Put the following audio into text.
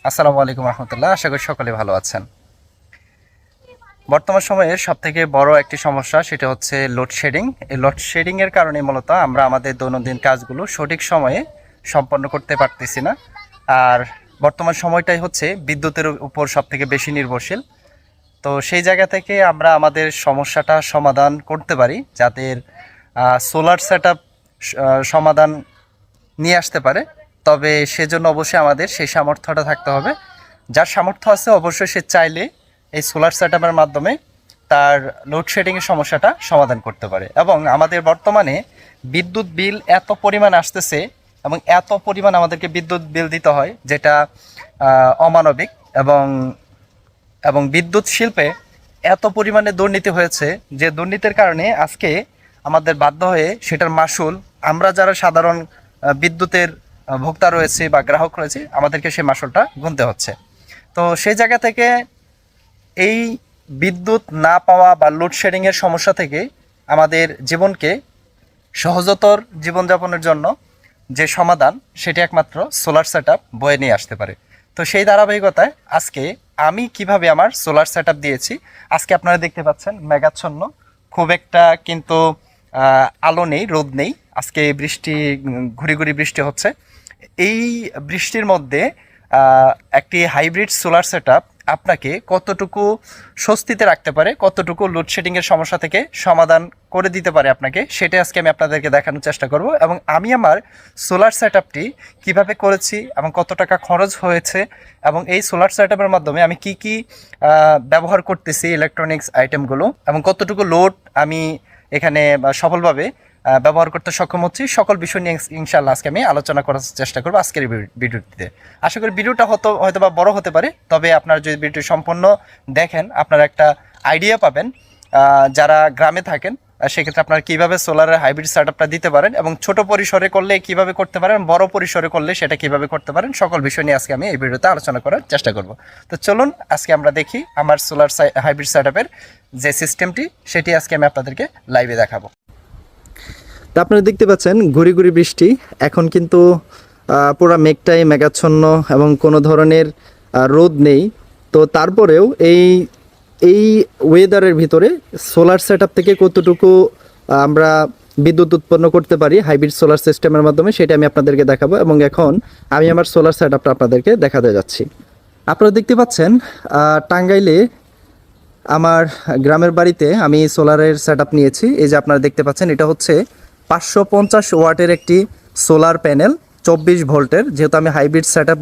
আসসালামু আলাইকুম রহমতুল্লাহ। আশা করি সকলে ভালো আছেন। বর্তমান সময়ের সবথেকে বড় একটি সমস্যা সেটা হচ্ছে লোডশেডিং। এই লোডশেডিংয়ের কারণে মূলত আমরা আমাদের দৈনন্দিন কাজগুলো সঠিক সময়ে সম্পন্ন করতে পারতেছি না। আর বর্তমান সময়টাই হচ্ছে বিদ্যুতের উপর সবথেকে বেশি নির্ভরশীল। তো সেই জায়গা থেকে আমরা আমাদের সমস্যাটা সমাধান করতে পারি, যাদের সোলার সেটআপ সমাধান নিয়ে আসতে পারে। তবে সেজন্য অবশ্যই আমাদের সেই সামর্থ্যটা থাকতে হবে। যার সামর্থ্য আছে অবশ্যই সে চাইলে এই সোলার সেটআপের মাধ্যমে তার লোডশেডিংয়ের সমস্যাটা সমাধান করতে পারে। এবং আমাদের বর্তমানে বিদ্যুৎ বিল এত পরিমাণ আসতেছে এবং এত পরিমাণ আমাদেরকে বিদ্যুৎ বিল দিতে হয়, যেটা অমানবিক। এবং এবং বিদ্যুৎ শিল্পে এত পরিমাণে দুর্নীতি হয়েছে যে দুর্নীতির কারণে আজকে আমাদের বাধ্য হয়ে সেটার মাসুল আমরা যারা সাধারণ বিদ্যুতের ভোক্তা রয়েছে বা গ্রাহক রয়েছে আমাদেরকে সেই মাসুলটা গুনতে হচ্ছে। তো সেই জায়গা থেকে এই বিদ্যুৎ না পাওয়া বা লোডশেডিংয়ের সমস্যা থেকে আমাদের জীবনকে সহজতর জীবনযাপনের জন্য যে সমাধান সেটি একমাত্র সোলার সেটআপ বয়ে নিয়ে আসতে পারে। তো সেই ধারাবাহিকতায় আজকে আমি কিভাবে আমার সোলার সেটআপ দিয়েছি, আজকে আপনারা দেখতে পাচ্ছেন মেঘাচ্ছন্ন, খুব একটা কিন্তু আলো নেই, রোদ নেই। আজকে বৃষ্টি, ঘুরি ঘুরি বৃষ্টি হচ্ছে। এই বৃষ্টির মধ্যে একটি হাইব্রিড সোলার সেটআপ আপনাকে কতটুকু স্বস্তিতে রাখতে পারে, কতটুকু লোডশেডিংয়ের সমস্যা থেকে সমাধান করে দিতে পারে আপনাকে, সেটা আজকে আমি আপনাদেরকে দেখানোর চেষ্টা করব। এবং আমি আমার সোলার সেটআপটি কিভাবে করেছি এবং কত টাকা খরচ হয়েছে এবং এই সোলার সেটআপের মাধ্যমে আমি কি কি ব্যবহার করতেছি ইলেকট্রনিক্স আইটেমগুলো এবং কতটুকু লোড আমি এখানে সফলভাবে ব্যবহার করতে সক্ষম হচ্ছি, সকল বিষয় নিয়ে ইনশাআল্লাহ আজকে আমি আলোচনা করার চেষ্টা করবো আজকের ভিডিওটিতে। আশা করি ভিডিওটা হয়তো বা বড় হতে পারে, তবে আপনারা যদি ভিডিওটি সম্পূর্ণ দেখেন আপনারা একটা আইডিয়া পাবেন। যারা গ্রামে থাকেন সেক্ষেত্রে আপনারা কীভাবে সোলারের হাইব্রিড সেটআপটা দিতে পারেন এবং ছোট পরিসরে করলে কিভাবে করতে পারেন, বড় পরিসরে করলে সেটা কিভাবে করতে পারেন, সকল বিষয় নিয়ে আজকে আমি এই ভিডিওতে আলোচনা করার চেষ্টা করব। তো চলুন আজকে আমরা দেখি আমার সোলার হাইব্রিড সেটআপের যে সিস্টেমটি সেটি আজকে আমি আপনাদেরকে লাইভে দেখাবো। তা আপনারা দেখতে পাচ্ছেন ঘুরি ঘুরি বৃষ্টি, এখন কিন্তু পুরো মেঘটাই মেঘাচ্ছন্ন এবং কোনো ধরনের রোদ নেই। তো তারপরেও এই ওয়েদারের ভিতরে সোলার সেটআপ থেকে কতটুকু আমরা বিদ্যুৎ উৎপন্ন করতে পারি হাইব্রিড সোলার সিস্টেমের মাধ্যমে, সেটা আমি আপনাদেরকে দেখাবো। এবং এখন আমি আমার সোলার সেটআপটা আপনাদেরকে দেখাতে যাচ্ছি। আপনারা দেখতে পাচ্ছেন টাঙ্গাইলে আমার গ্রামের বাড়িতে আমি সোলারের সেটআপ নিয়েছি। এই যে আপনারা দেখতে পাচ্ছেন, এটা হচ্ছে 550 ওয়াটের একটি সোলার প্যানেল, 24 ভোল্টের। যেহেতু আমি হাইব্রিড সেটআপ